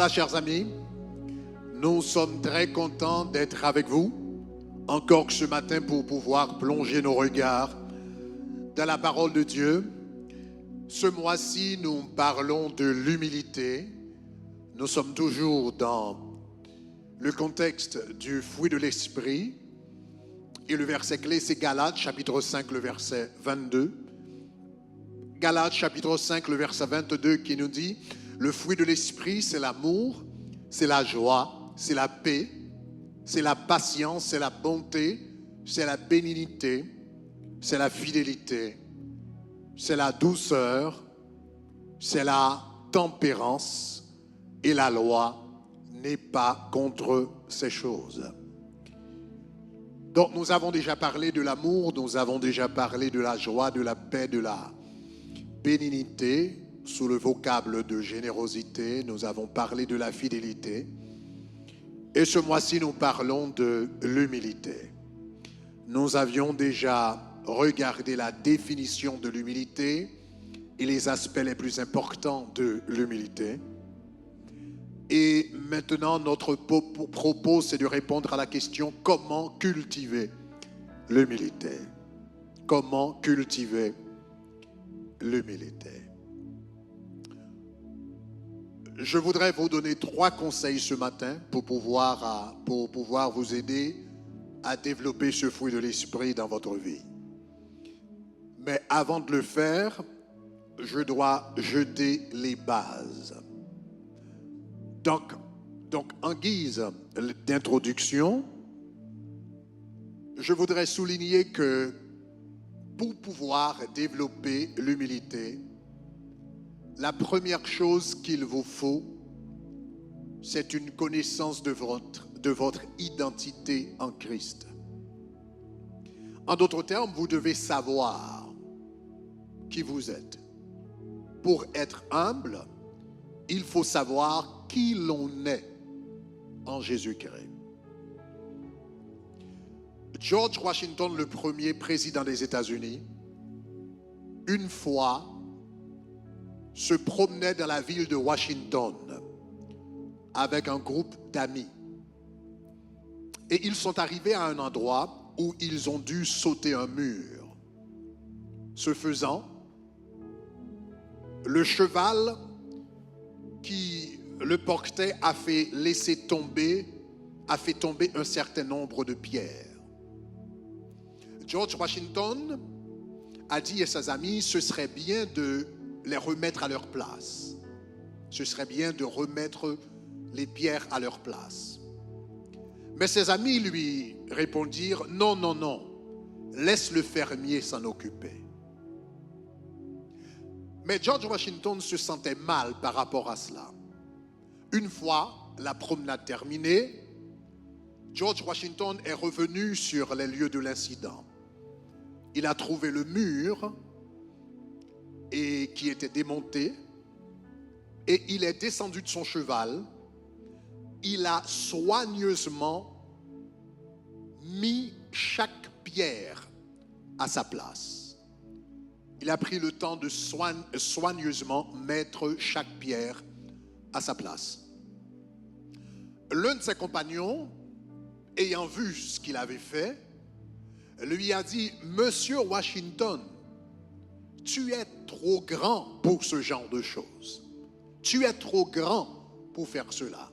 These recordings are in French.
Voilà, chers amis, nous sommes très contents d'être avec vous, encore que ce matin, pour pouvoir plonger nos regards dans la parole de Dieu. Ce mois-ci, nous parlons de l'humilité. Nous sommes toujours dans le contexte du fruit de l'esprit. Et le verset clé, c'est Galates, chapitre 5, le verset 22. Galates, chapitre 5, le verset 22, qui nous dit: le fruit de l'esprit, c'est l'amour, c'est la joie, c'est la paix, c'est la patience, c'est la bonté, c'est la bénignité, c'est la fidélité, c'est la douceur, c'est la tempérance, et la loi n'est pas contre ces choses. Donc nous avons déjà parlé de l'amour, nous avons déjà parlé de la joie, de la paix, de la bénignité, sous le vocable de générosité, nous avons parlé de la fidélité. Et ce mois-ci, nous parlons de l'humilité. Nous avions déjà regardé la définition de l'humilité et les aspects les plus importants de l'humilité. Et maintenant, notre propos, c'est de répondre à la question: comment cultiver l'humilité? Comment cultiver l'humilité? Je voudrais vous donner 3 conseils ce matin pour pouvoir vous aider à développer ce fruit de l'esprit dans votre vie. Mais avant de le faire, je dois jeter les bases. Donc en guise d'introduction, je voudrais souligner que pour pouvoir développer l'humilité, la première chose qu'il vous faut, c'est une connaissance de votre identité en Christ. En d'autres termes, vous devez savoir qui vous êtes. Pour être humble, il faut savoir qui l'on est en Jésus-Christ. George Washington, le premier président des États-Unis, une fois se promenait dans la ville de Washington avec un groupe d'amis. Et ils sont arrivés à un endroit où ils ont dû sauter un mur. Ce faisant, le cheval qui le portait a fait tomber un certain nombre de pierres. George Washington a dit à ses amis: ce serait bien de les remettre à leur place. Ce serait bien de remettre les pierres à leur place. Mais ses amis lui répondirent: non, non, non, laisse le fermier s'en occuper. Mais George Washington se sentait mal par rapport à cela. Une fois la promenade terminée, George Washington est revenu sur les lieux de l'incident. Il a trouvé le mur et qui était démonté, et il est descendu de son cheval. Il a soigneusement mis chaque pierre à sa place. Il a pris le temps de soigneusement mettre chaque pierre à sa place. L'un de ses compagnons, ayant vu ce qu'il avait fait, lui a dit: Monsieur Washington, tu es trop grand pour ce genre de choses. Tu es trop grand pour faire cela.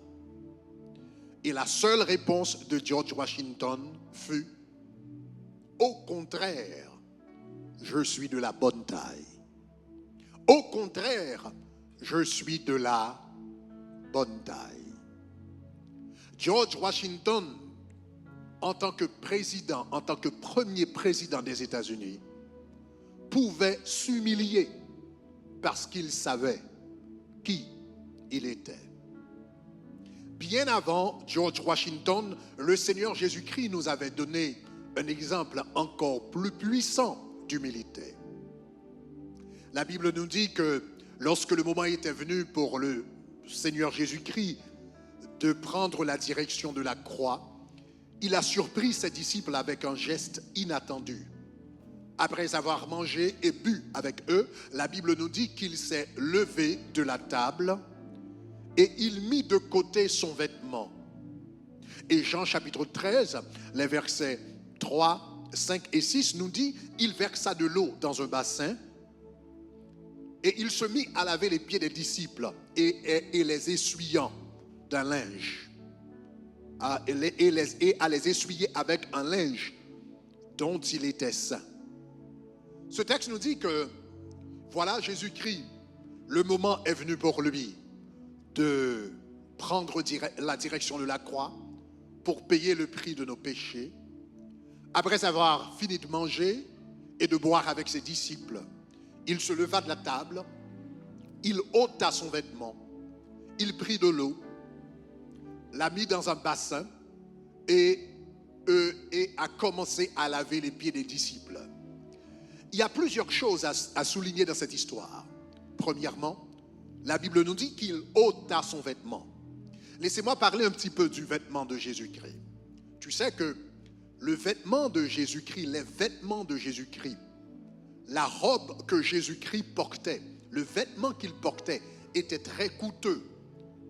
Et la seule réponse de George Washington fut: au contraire, je suis de la bonne taille. Au contraire, je suis de la bonne taille. George Washington, en tant que président, en tant que premier président des États-Unis, pouvait s'humilier parce qu'il savait qui il était. Bien avant George Washington, le Seigneur Jésus-Christ nous avait donné un exemple encore plus puissant d'humilité. La Bible nous dit que lorsque le moment était venu pour le Seigneur Jésus-Christ de prendre la direction de la croix, il a surpris ses disciples avec un geste inattendu. Après avoir mangé et bu avec eux, la Bible nous dit qu'il s'est levé de la table et il mit de côté son vêtement. Et Jean chapitre 13, les versets 3, 5 et 6 nous dit, il versa de l'eau dans un bassin et il se mit à laver les pieds des disciples et les essuyant d'un linge, et à les essuyer avec un linge dont il était saint. Ce texte nous dit que, voilà, Jésus-Christ, le moment est venu pour lui de prendre la direction de la croix pour payer le prix de nos péchés. Après avoir fini de manger et de boire avec ses disciples, il se leva de la table, il ôta son vêtement, il prit de l'eau, l'a mis dans un bassin et a commencé à laver les pieds des disciples. Il y a plusieurs choses à souligner dans cette histoire. Premièrement, la Bible nous dit qu'il ôta son vêtement. Laissez-moi parler un petit peu du vêtement de Jésus-Christ. Tu sais que le vêtement de Jésus-Christ, les vêtements de Jésus-Christ, la robe que Jésus-Christ portait, le vêtement qu'il portait était très coûteux.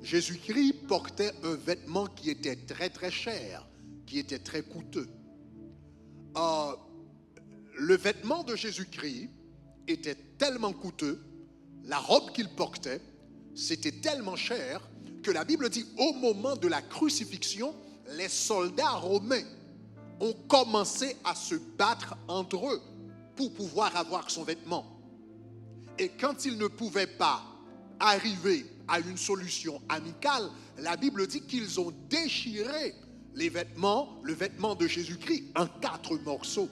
Jésus-Christ portait un vêtement qui était très très cher, qui était très coûteux. Le vêtement de Jésus-Christ était tellement coûteux, la robe qu'il portait, c'était tellement cher que la Bible dit au moment de la crucifixion, les soldats romains ont commencé à se battre entre eux pour pouvoir avoir son vêtement. Et quand ils ne pouvaient pas arriver à une solution amicale, la Bible dit qu'ils ont déchiré le vêtement de Jésus-Christ en 4 morceaux.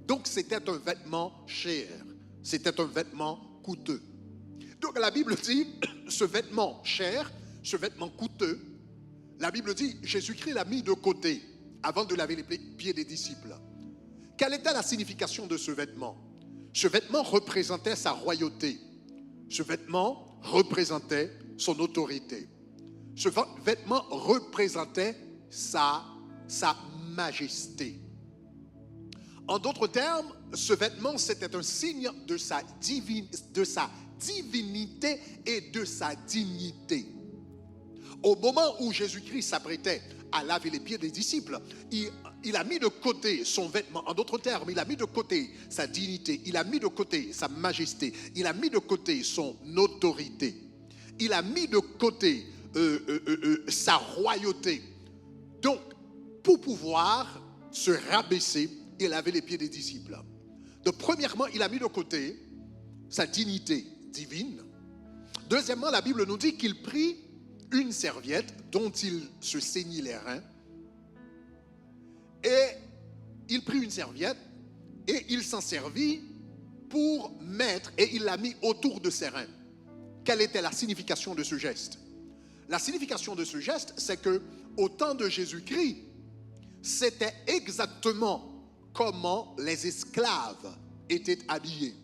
Donc c'était un vêtement cher, c'était un vêtement coûteux. Donc la Bible dit, ce vêtement cher, ce vêtement coûteux, la Bible dit, Jésus-Christ l'a mis de côté avant de laver les pieds des disciples. Quelle était la signification de ce vêtement? Ce vêtement représentait sa royauté. Ce vêtement représentait son autorité. Ce vêtement représentait sa majesté. En d'autres termes, ce vêtement, c'était un signe de sa divinité et de sa dignité. Au moment où Jésus-Christ s'apprêtait à laver les pieds des disciples, il a mis de côté son vêtement. En d'autres termes, il a mis de côté sa dignité, il a mis de côté sa majesté, il a mis de côté son autorité, il a mis de côté sa royauté. Donc, pour pouvoir se rabaisser et laver les pieds des disciples. Donc, premièrement, il a mis de côté sa dignité divine. Deuxièmement, la Bible nous dit qu'il prit une serviette dont il se ceignit les reins. Et il prit une serviette et il s'en servit pour mettre, et il l'a mis autour de ses reins. Quelle était la signification de ce geste? La signification de ce geste, c'est que au temps de Jésus-Christ, c'était exactement comment les esclaves étaient habillés.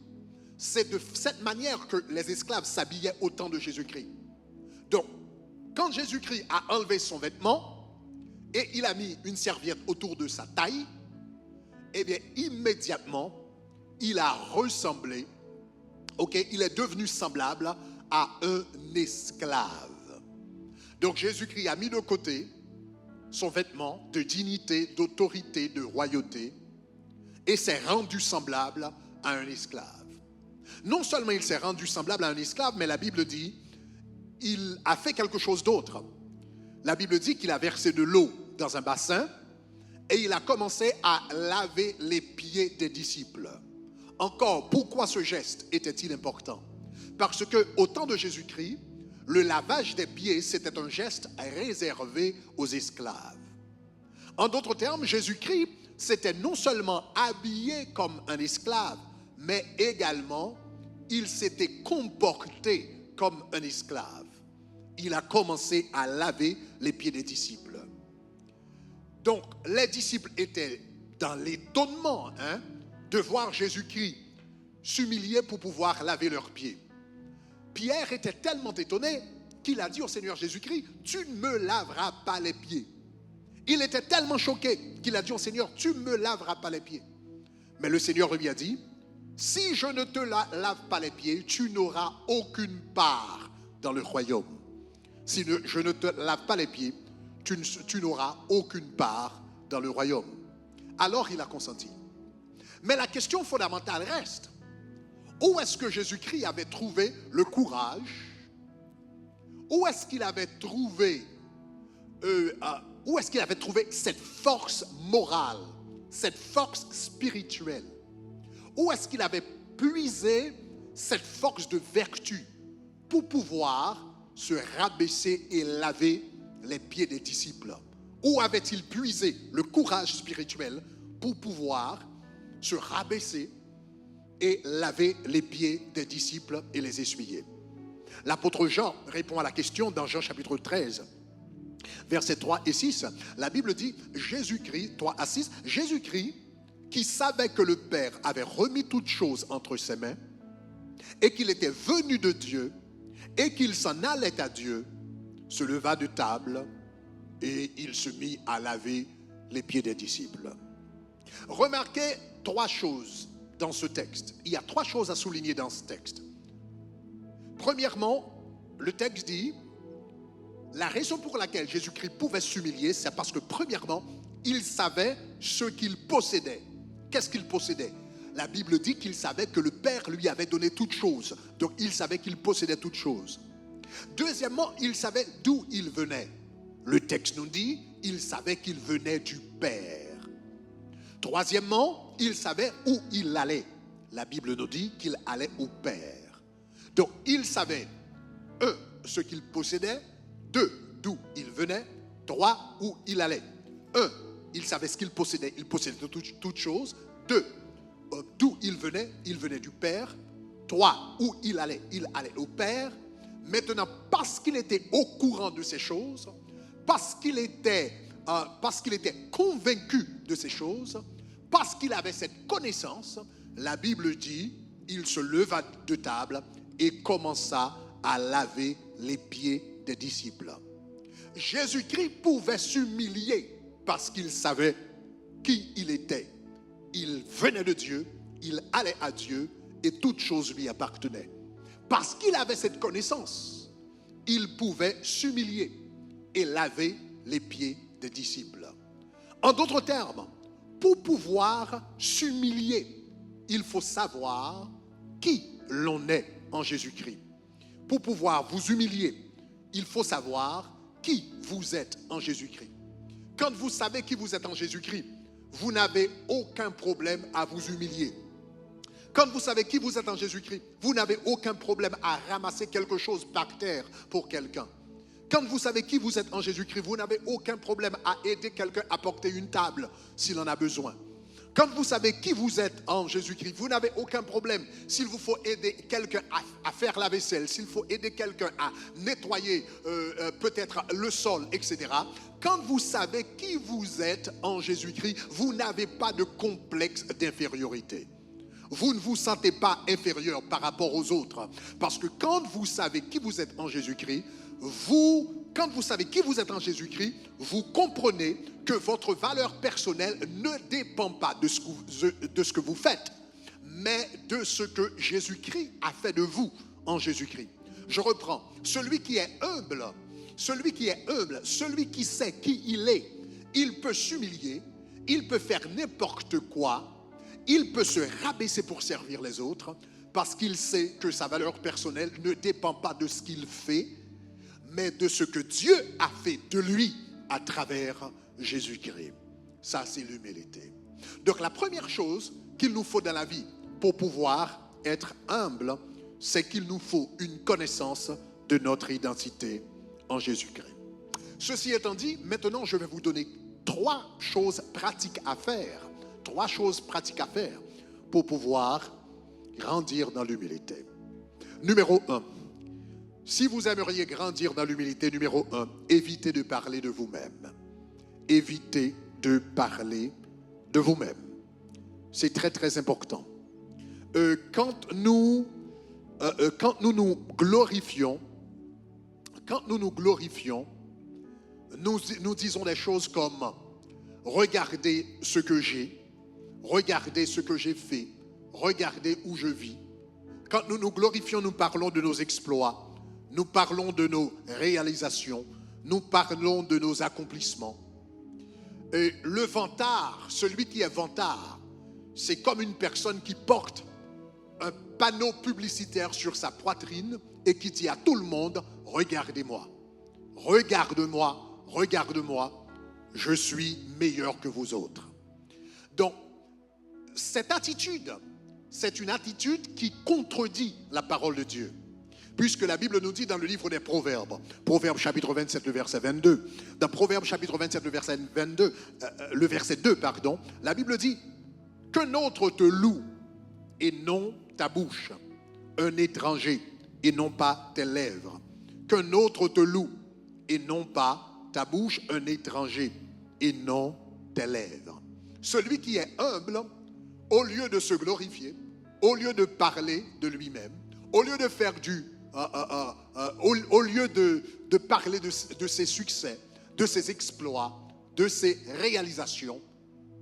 C'est de cette manière que les esclaves s'habillaient au temps de Jésus-Christ. Donc, quand Jésus-Christ a enlevé son vêtement et il a mis une serviette autour de sa taille, eh bien, immédiatement, il a ressemblé, il est devenu semblable à un esclave. Donc, Jésus-Christ a mis de côté son vêtement de dignité, d'autorité, de royauté, et s'est rendu semblable à un esclave. Non seulement il s'est rendu semblable à un esclave, mais la Bible dit, il a fait quelque chose d'autre. La Bible dit qu'il a versé de l'eau dans un bassin et il a commencé à laver les pieds des disciples. Encore, pourquoi ce geste était-il important? Parce qu'au temps de Jésus-Christ, le lavage des pieds, c'était un geste réservé aux esclaves. En d'autres termes, Jésus-Christ s'était non seulement habillé comme un esclave, mais également, il s'était comporté comme un esclave. Il a commencé à laver les pieds des disciples. Donc, les disciples étaient dans l'étonnement de voir Jésus-Christ s'humilier pour pouvoir laver leurs pieds. Pierre était tellement étonné qu'il a dit au Seigneur Jésus-Christ, « Tu ne me laveras pas les pieds. » Il était tellement choqué qu'il a dit au Seigneur, « Tu ne me laveras pas les pieds. » Mais le Seigneur lui a dit, « Si je ne te lave pas les pieds, tu n'auras aucune part dans le royaume. » Si je ne te lave pas les pieds, tu n'auras aucune part dans le royaume. Alors il a consenti. Mais la question fondamentale reste. Où est-ce que Jésus-Christ avait trouvé le courage? Où est-ce qu'il avait trouvé cette force morale, cette force spirituelle? Où est-ce qu'il avait puisé cette force de vertu pour pouvoir se rabaisser et laver les pieds des disciples? Où avait-il puisé le courage spirituel pour pouvoir se rabaisser et laver les pieds des disciples et les essuyer? L'apôtre Jean répond à la question dans Jean chapitre 13, versets 3 et 6. La Bible dit, Jésus-Christ, 3 à 6, Jésus-Christ, qui savait que le Père avait remis toutes choses entre ses mains et qu'il était venu de Dieu et qu'il s'en allait à Dieu, se leva de table et il se mit à laver les pieds des disciples. Remarquez 3 choses dans ce texte. Il y a 3 choses à souligner dans ce texte. Premièrement, le texte dit, la raison pour laquelle Jésus-Christ pouvait s'humilier, c'est parce que premièrement, il savait ce qu'il possédait. Qu'est-ce qu'il possédait? La Bible dit qu'il savait que le Père lui avait donné toutes choses. Donc il savait qu'il possédait toutes choses. Deuxièmement, il savait d'où il venait. Le texte nous dit, il savait qu'il venait du Père. Troisièmement, il savait où il allait. La Bible nous dit qu'il allait au Père. Donc, il savait, 1, ce qu'il possédait, 2, d'où il venait, 3, où il allait. 1, il savait ce qu'il possédait toutes choses. 2, d'où il venait du Père. 3, où il allait au Père. Maintenant, parce qu'il était au courant de ces choses, parce qu'il était convaincu de ces choses, parce qu'il avait cette connaissance, la Bible dit, il se leva de table et commença à laver les pieds des disciples. Jésus-Christ pouvait s'humilier parce qu'il savait qui il était. Il venait de Dieu, il allait à Dieu et toute chose lui appartenait. Parce qu'il avait cette connaissance, il pouvait s'humilier et laver les pieds des disciples. En d'autres termes, pour pouvoir s'humilier, il faut savoir qui l'on est en Jésus-Christ. Pour pouvoir vous humilier, il faut savoir qui vous êtes en Jésus-Christ. Quand vous savez qui vous êtes en Jésus-Christ, vous n'avez aucun problème à vous humilier. Quand vous savez qui vous êtes en Jésus-Christ, vous n'avez aucun problème à ramasser quelque chose par terre pour quelqu'un. Quand vous savez qui vous êtes en Jésus-Christ, vous n'avez aucun problème à aider quelqu'un à porter une table s'il en a besoin. Quand vous savez qui vous êtes en Jésus-Christ, vous n'avez aucun problème s'il vous faut aider quelqu'un à faire la vaisselle, s'il faut aider quelqu'un à nettoyer peut-être le sol, etc. Quand vous savez qui vous êtes en Jésus-Christ, vous n'avez pas de complexe d'infériorité. Vous ne vous sentez pas inférieur par rapport aux autres. Parce que quand vous savez qui vous êtes en Jésus-Christ, quand vous savez qui vous êtes en Jésus-Christ, vous comprenez que votre valeur personnelle ne dépend pas de ce que vous faites, mais de ce que Jésus-Christ a fait de vous en Jésus-Christ. Je reprends. Celui qui est humble, celui qui sait qui il est, il peut s'humilier, il peut faire n'importe quoi, il peut se rabaisser pour servir les autres, parce qu'il sait que sa valeur personnelle ne dépend pas de ce qu'il fait, mais de ce que Dieu a fait de lui à travers Jésus-Christ. Ça, c'est l'humilité. Donc, la première chose qu'il nous faut dans la vie pour pouvoir être humble, c'est qu'il nous faut une connaissance de notre identité en Jésus-Christ. Ceci étant dit, maintenant, je vais vous donner 3 choses pratiques à faire. 3 choses pratiques à faire pour pouvoir grandir dans l'humilité. Numéro 1. Si vous aimeriez grandir dans l'humilité, numéro 1, évitez de parler de vous-même. Évitez de parler de vous-même. C'est très, très important. Quand nous nous glorifions, nous disons des choses comme « Regardez ce que j'ai, regardez ce que j'ai fait, regardez où je vis ». Quand nous nous glorifions, nous parlons de nos exploits. nous parlons de nos réalisations, nous parlons de nos accomplissements. Et le vantard, celui qui est vantard, c'est comme une personne qui porte un panneau publicitaire sur sa poitrine et qui dit à tout le monde, regardez-moi, regarde-moi, regarde-moi, je suis meilleur que vous autres. Donc, cette attitude, c'est une attitude qui contredit la parole de Dieu. Puisque la Bible nous dit dans le livre des Proverbes, Proverbes chapitre 27, le verset 22, dans Proverbes chapitre 27, le verset 2, la Bible dit, qu'un autre te loue et non ta bouche, un étranger et non pas tes lèvres. Qu'un autre te loue et non pas ta bouche, un étranger et non tes lèvres. Celui qui est humble, au lieu de se glorifier, au lieu de parler de lui-même, au lieu de faire au lieu de parler de ses succès, de ses exploits, de ses réalisations,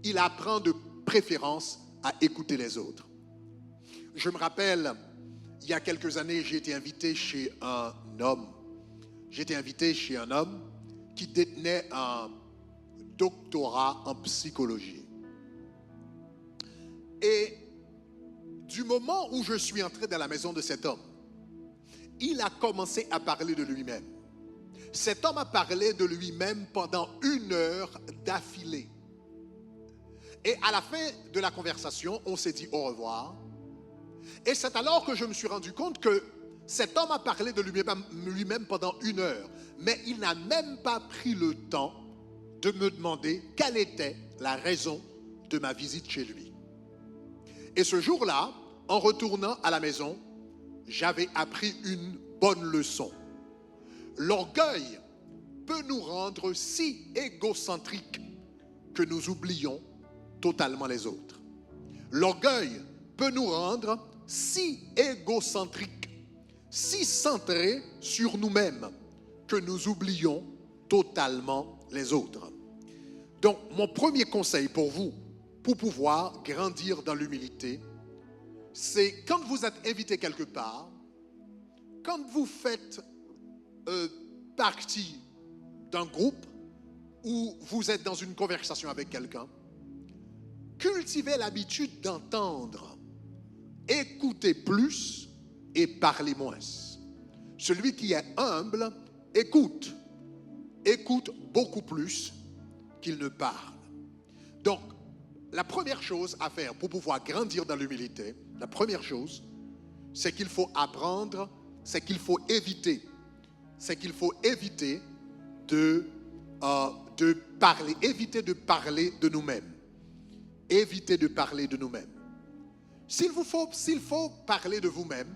il apprend de préférence à écouter les autres. Je me rappelle, il y a quelques années, j'ai été invité chez un homme. J'étais invité chez un homme qui détenait un doctorat en psychologie. Et du moment où je suis entré dans la maison de cet homme, il a commencé à parler de lui-même. Cet homme a parlé de lui-même pendant 1 heure d'affilée. Et à la fin de la conversation, on s'est dit au revoir. Et c'est alors que je me suis rendu compte que cet homme a parlé de lui-même pendant 1 heure. Mais il n'a même pas pris le temps de me demander quelle était la raison de ma visite chez lui. Et ce jour-là, en retournant à la maison, j'avais appris une bonne leçon. L'orgueil peut nous rendre si égocentriques que nous oublions totalement les autres. L'orgueil peut nous rendre si égocentriques, si centrés sur nous-mêmes que nous oublions totalement les autres. Donc, mon premier conseil pour vous, pour pouvoir grandir dans l'humilité, c'est quand vous êtes invité quelque part, quand vous faites partie d'un groupe ou vous êtes dans une conversation avec quelqu'un, cultivez l'habitude d'entendre, écoutez plus et parlez moins. Celui qui est humble écoute beaucoup plus qu'il ne parle. Donc, la première chose à faire pour pouvoir grandir dans l'humilité, la première chose, c'est qu'il faut apprendre, c'est qu'il faut éviter de parler, éviter de parler de nous-mêmes. Éviter de parler de nous-mêmes. S'il faut parler de vous-même,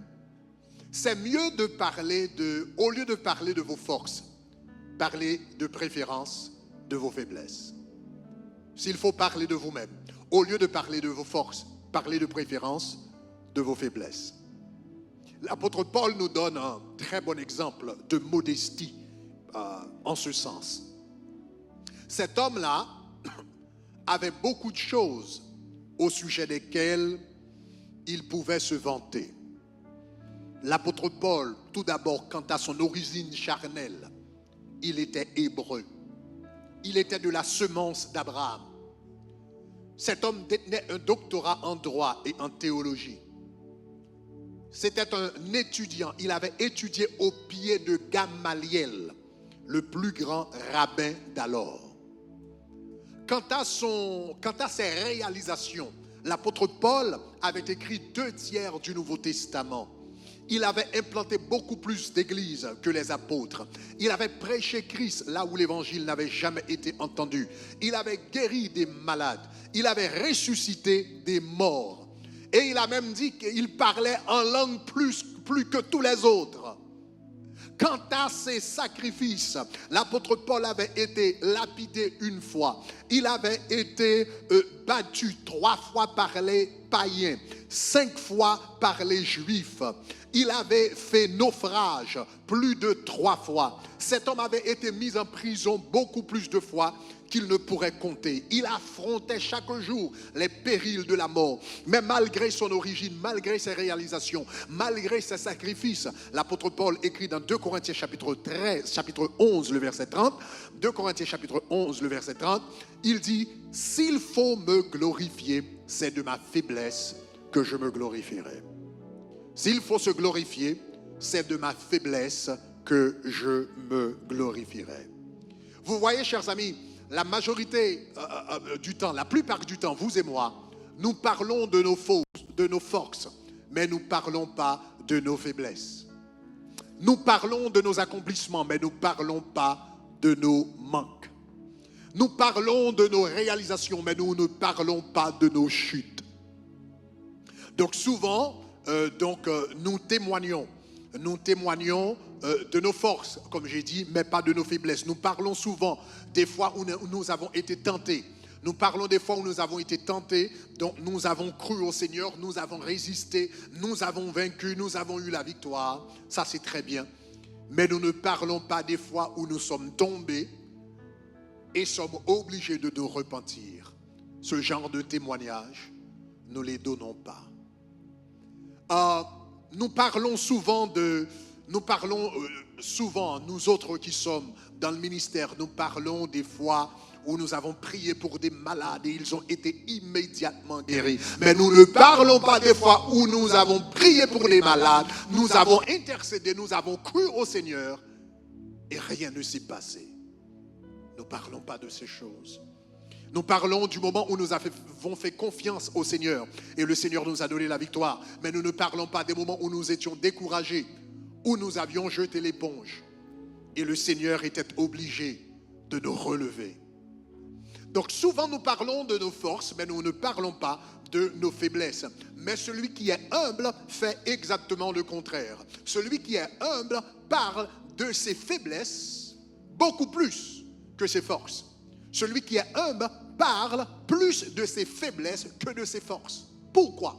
c'est mieux de parler au lieu de parler de vos forces, parler de préférence de vos faiblesses. S'il faut parler de vous-même, au lieu de parler de vos forces, parler de préférence de vos faiblesses. L'apôtre Paul nous donne un très bon exemple de modestie en ce sens. Cet homme-là avait beaucoup de choses au sujet desquelles il pouvait se vanter. L'apôtre Paul, tout d'abord, quant à son origine charnelle, il était hébreu. Il était de la semence d'Abraham. Cet homme détenait un doctorat en droit et en théologie. C'était un étudiant. Il avait étudié au pied de Gamaliel, le plus grand rabbin d'alors. Quant à ses réalisations, l'apôtre Paul avait écrit 2/3 du Nouveau Testament. Il avait implanté beaucoup plus d'églises que les apôtres. Il avait prêché Christ là où l'évangile n'avait jamais été entendu. Il avait guéri des malades. Il avait ressuscité des morts. Et il a même dit qu'il parlait en langue plus que tous les autres. Quant à ses sacrifices, l'apôtre Paul avait été lapidé 1 fois. Il avait été battu 3 fois par les païens. 5 fois par les Juifs. Il avait fait naufrage plus de 3 fois. Cet homme avait été mis en prison beaucoup plus de fois qu'il ne pourrait compter. Il affrontait chaque jour les périls de la mort. Mais malgré son origine, malgré ses réalisations, malgré ses sacrifices, l'apôtre Paul écrit dans 2 Corinthiens chapitre 11, le verset 30, 2 Corinthiens chapitre 11, le verset 30, il dit, « S'il faut me glorifier, c'est de ma faiblesse que je me glorifierai. » S'il faut se glorifier, c'est de ma faiblesse que je me glorifierai. Vous voyez, chers amis, la majorité du temps, la plupart du temps, vous et moi, nous parlons de nos forces, mais nous ne parlons pas de nos faiblesses. Nous parlons de nos accomplissements, mais nous ne parlons pas de nos manques. Nous parlons de nos réalisations, mais nous ne parlons pas de nos chutes. Donc souvent, nous témoignons de nos forces, comme j'ai dit, mais pas de nos faiblesses. Nous parlons souvent des fois où nous avons été tentés. Nous parlons des fois où nous avons été tentés, donc nous avons cru au Seigneur, nous avons résisté, nous avons vaincu, nous avons eu la victoire. Ça, c'est très bien. Mais nous ne parlons pas des fois où nous sommes tombés et sommes obligés de nous repentir. Ce genre de témoignages, nous ne les donnons pas. Nous parlons souvent, nous autres qui sommes dans le ministère, nous parlons des fois où nous avons prié pour des malades et ils ont été immédiatement guéris. Mais nous ne parlons pas des fois où nous avons prié pour les malades, nous avons intercédé, nous avons cru au Seigneur et rien ne s'est passé. Nous ne parlons pas de ces choses. Nous parlons du moment où nous avons fait confiance au Seigneur et le Seigneur nous a donné la victoire. Mais nous ne parlons pas des moments où nous étions découragés, où nous avions jeté l'éponge et le Seigneur était obligé de nous relever. Donc souvent nous parlons de nos forces, mais nous ne parlons pas de nos faiblesses. Mais celui qui est humble fait exactement le contraire. Celui qui est humble parle de ses faiblesses beaucoup plus que ses forces. Celui qui est humble parle plus de ses faiblesses que de ses forces. Pourquoi?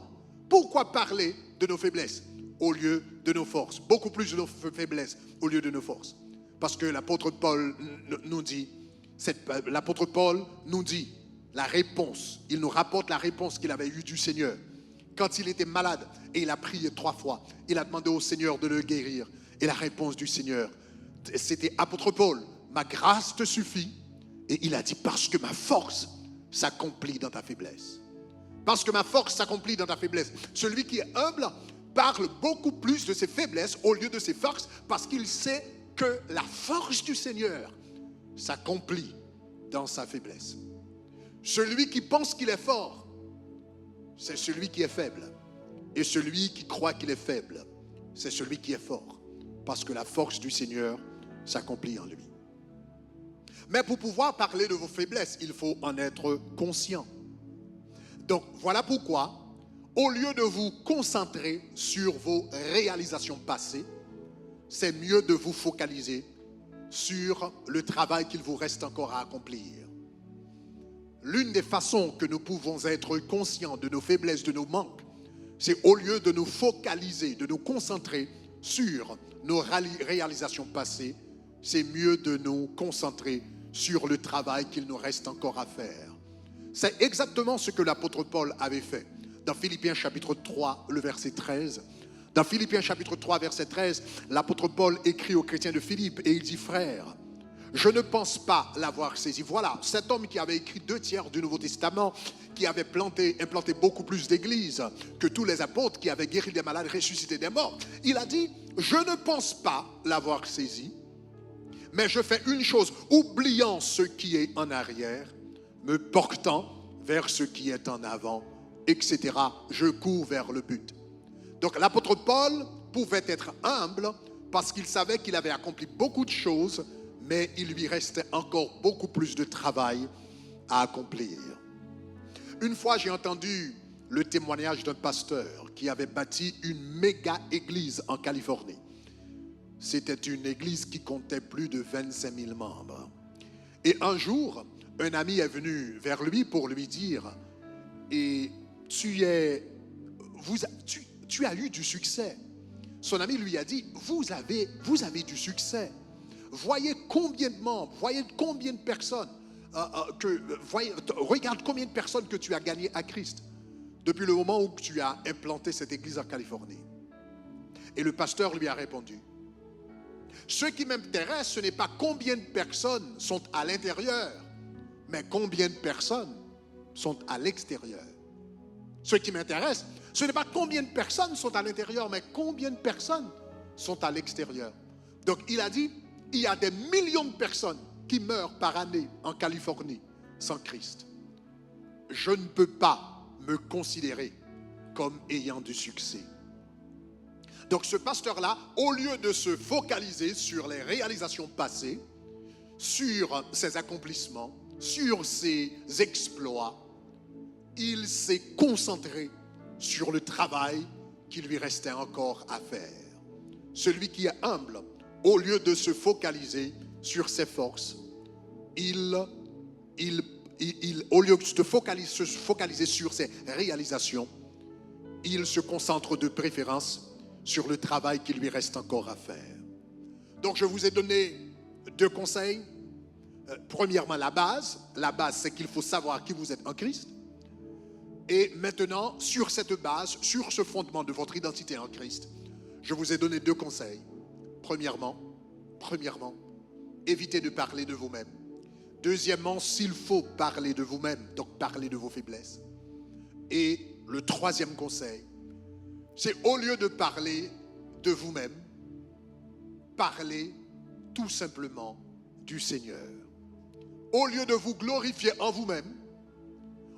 Pourquoi parler de nos faiblesses au lieu de nos forces? Beaucoup plus de nos faiblesses au lieu de nos forces. Parce que l'apôtre Paul nous dit la réponse. Il nous rapporte la réponse qu'il avait eue du Seigneur. Quand il était malade et il a prié 3 fois, il a demandé au Seigneur de le guérir. Et la réponse du Seigneur, c'était apôtre Paul, ma grâce te suffit. Et il a dit, parce que ma force s'accomplit dans ta faiblesse. Parce que ma force s'accomplit dans ta faiblesse. Celui qui est humble parle beaucoup plus de ses faiblesses au lieu de ses forces, parce qu'il sait que la force du Seigneur s'accomplit dans sa faiblesse. Celui qui pense qu'il est fort, c'est celui qui est faible. Et celui qui croit qu'il est faible, c'est celui qui est fort. Parce que la force du Seigneur s'accomplit en lui. Mais pour pouvoir parler de vos faiblesses, il faut en être conscient. Donc voilà pourquoi, au lieu de vous concentrer sur vos réalisations passées, c'est mieux de vous focaliser sur le travail qu'il vous reste encore à accomplir. L'une des façons que nous pouvons être conscients de nos faiblesses, de nos manques, c'est au lieu de nous focaliser, de nous concentrer sur nos réalisations passées, c'est mieux de nous concentrer sur le travail qu'il nous reste encore à faire. C'est exactement ce que l'apôtre Paul avait fait. Dans Philippiens chapitre 3, le verset 13. Dans Philippiens chapitre 3, verset 13, l'apôtre Paul écrit aux chrétiens de Philippe et il dit, frères, je ne pense pas l'avoir saisi. Voilà, cet homme qui avait écrit 2/3 du Nouveau Testament, qui avait implanté beaucoup plus d'églises que tous les apôtres, qui avaient guéri des malades, ressuscité des morts. Il a dit, je ne pense pas l'avoir saisi, mais je fais une chose, oubliant ce qui est en arrière, me portant vers ce qui est en avant, etc. Je cours vers le but. Donc l'apôtre Paul pouvait être humble parce qu'il savait qu'il avait accompli beaucoup de choses, mais il lui restait encore beaucoup plus de travail à accomplir. Une fois, j'ai entendu le témoignage d'un pasteur qui avait bâti une méga église en Californie. C'était une église qui comptait plus de 25 000 membres. Et un jour, un ami est venu vers lui pour lui dire, et tu es tu as eu du succès. Son ami lui a dit, vous avez du succès. Voyez combien de membres, voyez combien de personnes, regarde combien de personnes que tu as gagnées à Christ depuis le moment où tu as implanté cette église en Californie. Et le pasteur lui a répondu, ce qui m'intéresse, ce n'est pas combien de personnes sont à l'intérieur, mais combien de personnes sont à l'extérieur. Ce qui m'intéresse, ce n'est pas combien de personnes sont à l'intérieur, mais combien de personnes sont à l'extérieur. Donc il a dit, il y a des millions de personnes qui meurent par année en Californie sans Christ. Je ne peux pas me considérer comme ayant du succès. Donc ce pasteur-là, au lieu de se focaliser sur les réalisations passées, sur ses accomplissements, sur ses exploits, il s'est concentré sur le travail qui lui restait encore à faire. Celui qui est humble, au lieu de se focaliser sur ses forces, au lieu de se focaliser sur ses réalisations, il se concentre de préférence sur le travail qui lui reste encore à faire. Donc je vous ai donné 2 conseils. Premièrement, la base. La base, c'est qu'il faut savoir qui vous êtes en Christ. Et maintenant, sur cette base, sur ce fondement de votre identité en Christ, je vous ai donné 2 conseils. Premièrement, évitez de parler de vous-même. Deuxièmement, s'il faut parler de vous-même, donc parler de vos faiblesses. Et le 3e conseil, c'est au lieu de parler de vous-même, parlez tout simplement du Seigneur. Au lieu de vous glorifier en vous-même,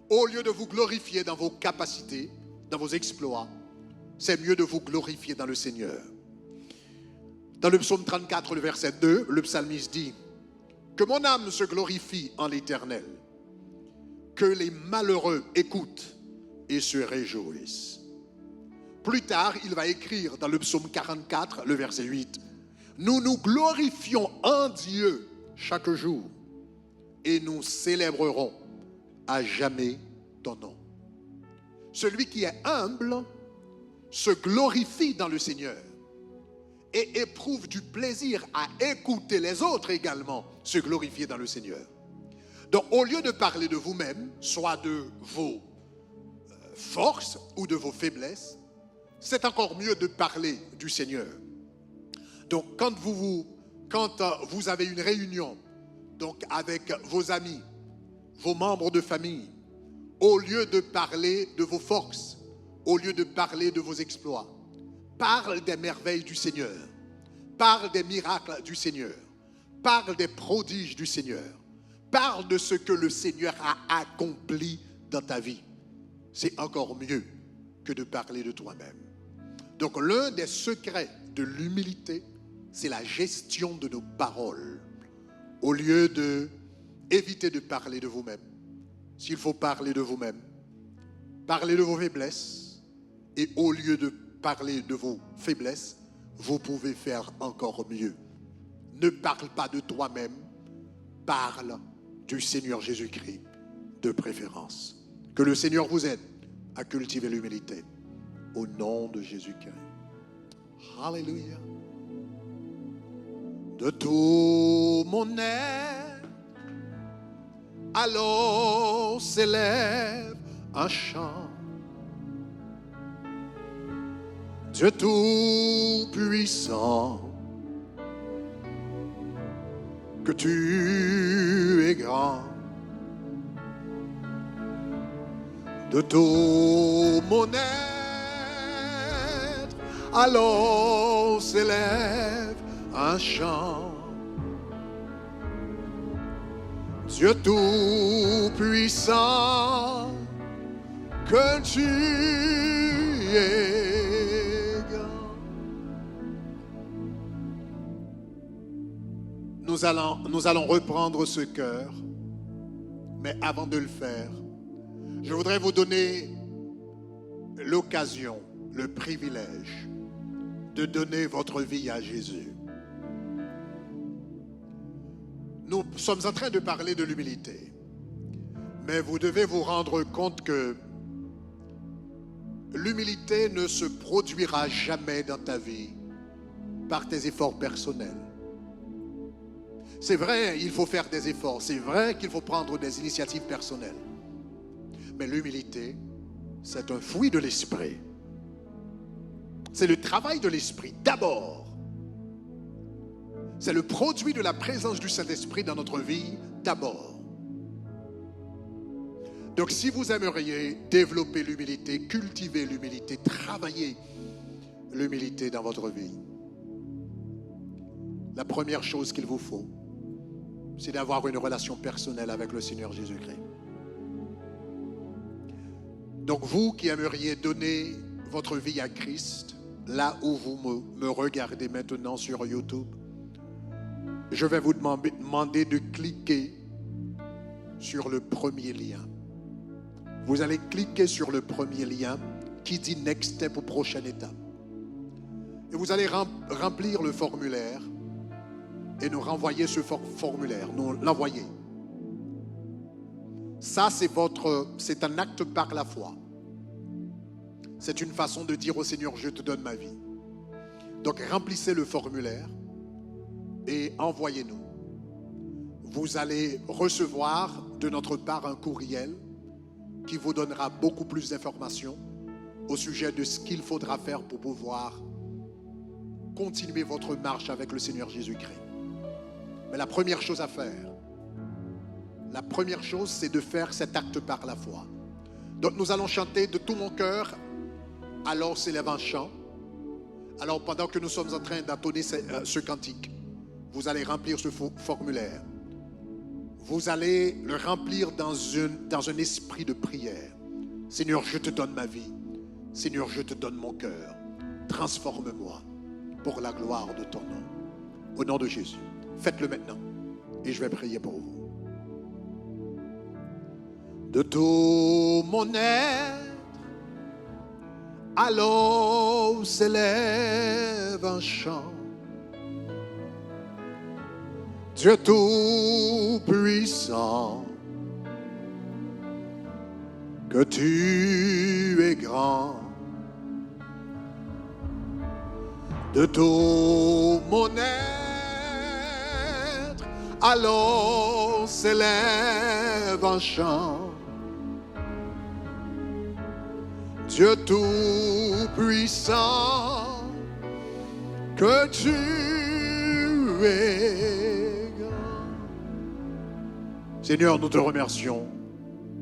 au lieu de vous glorifier dans vos capacités, dans vos exploits, c'est mieux de vous glorifier dans le Seigneur. Dans le psaume 34, le verset 2, le psalmiste dit « Que mon âme se glorifie en l'Éternel, que les malheureux écoutent et se réjouissent. » Plus tard, il va écrire dans le psaume 44, le verset 8, « Nous nous glorifions en Dieu chaque jour et nous célébrerons à jamais ton nom. » Celui qui est humble se glorifie dans le Seigneur et éprouve du plaisir à écouter les autres également se glorifier dans le Seigneur. Donc, au lieu de parler de vous-même, soit de vos forces ou de vos faiblesses, c'est encore mieux de parler du Seigneur. Donc, quand vous avez une réunion donc avec vos amis, vos membres de famille, au lieu de parler de vos forces, au lieu de parler de vos exploits, parle des merveilles du Seigneur, parle des miracles du Seigneur, parle des prodiges du Seigneur, parle de ce que le Seigneur a accompli dans ta vie. C'est encore mieux que de parler de toi-même. Donc l'un des secrets de l'humilité, c'est la gestion de nos paroles. Au lieu d'éviter de parler de vous-même, s'il faut parler de vous-même, parlez de vos faiblesses. Et au lieu de parler de vos faiblesses, vous pouvez faire encore mieux. Ne parle pas de toi-même, parle du Seigneur Jésus-Christ de préférence. Que le Seigneur vous aide à cultiver l'humilité. Au nom de Jésus-Christ. Alléluia. De tout mon être, alors s'élève un chant. Dieu tout-puissant, que tu es grand. De tout mon être, alors s'élève un chant. Dieu tout-puissant, que tu es grand. Nous allons reprendre ce cœur, mais avant de le faire, je voudrais vous donner l'occasion, le privilège de donner votre vie à Jésus. Nous sommes en train de parler de l'humilité, mais vous devez vous rendre compte que l'humilité ne se produira jamais dans ta vie par tes efforts personnels. C'est vrai, il faut faire des efforts. C'est vrai qu'il faut prendre des initiatives personnelles. Mais l'humilité, c'est un fruit de l'esprit. C'est le travail de l'esprit d'abord. C'est le produit de la présence du Saint-Esprit dans notre vie d'abord. Donc si vous aimeriez développer l'humilité, cultiver l'humilité, travailler l'humilité dans votre vie, la première chose qu'il vous faut, c'est d'avoir une relation personnelle avec le Seigneur Jésus-Christ. Donc vous qui aimeriez donner votre vie à Christ, là où vous me regardez maintenant sur YouTube, je vais vous demander de cliquer sur le premier lien. Vous allez cliquer sur le premier lien qui dit Next Step ou prochaine étape. Et vous allez remplir le formulaire et nous renvoyer ce formulaire, nous l'envoyer. Ça, c'est un acte par la foi. C'est une façon de dire au Seigneur, je te donne ma vie. Donc, remplissez le formulaire et envoyez-nous. Vous allez recevoir de notre part un courriel qui vous donnera beaucoup plus d'informations au sujet de ce qu'il faudra faire pour pouvoir continuer votre marche avec le Seigneur Jésus-Christ. Mais la première chose à faire, c'est de faire cet acte par la foi. Donc nous allons chanter de tout mon cœur, alors s'élève un chant. Alors pendant que nous sommes en train d'entonner ce cantique, vous allez remplir ce formulaire. Vous allez le remplir dans un esprit de prière. Seigneur, je te donne ma vie. Seigneur, je te donne mon cœur. Transforme-moi pour la gloire de ton nom. Au nom de Jésus. Faites-le maintenant et je vais prier pour vous. De tout mon être, alors s'élève un chant. Dieu tout-puissant, que tu es grand. De tout mon être, alors s'élève un chant. Dieu tout-puissant, que tu es grand. Seigneur, nous te remercions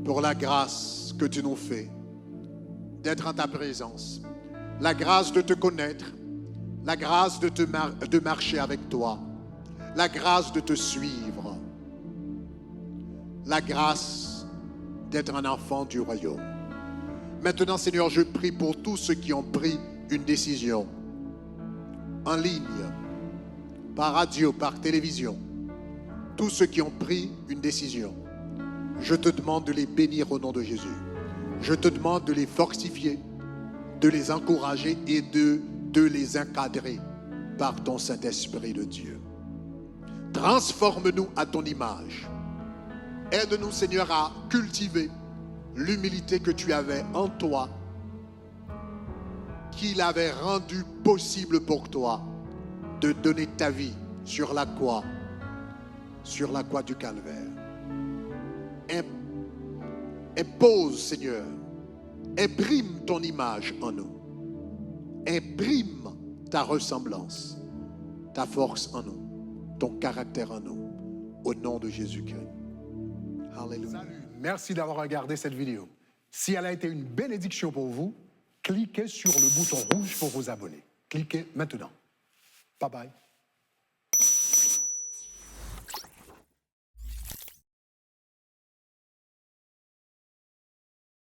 pour la grâce que tu nous fais d'être en ta présence, la grâce de te connaître, la grâce de marcher avec toi, la grâce de te suivre, la grâce d'être un enfant du royaume. Maintenant, Seigneur, je prie pour tous ceux qui ont pris une décision en ligne, par radio, par télévision, tous ceux qui ont pris une décision. Je te demande de les bénir au nom de Jésus. Je te demande de les fortifier, de les encourager et de les encadrer par ton Saint-Esprit de Dieu. Transforme-nous à ton image. Aide-nous, Seigneur, à cultiver l'humilité que tu avais en toi, qu'il avait rendu possible pour toi de donner ta vie sur la croix du Calvaire. Impose, Seigneur, imprime ton image en nous. Imprime ta ressemblance, ta force en nous, ton caractère en nous, au nom de Jésus-Christ. Alléluia. Salut, merci d'avoir regardé cette vidéo. Si elle a été une bénédiction pour vous, cliquez sur le bouton rouge pour vous abonner. Cliquez maintenant. Bye bye.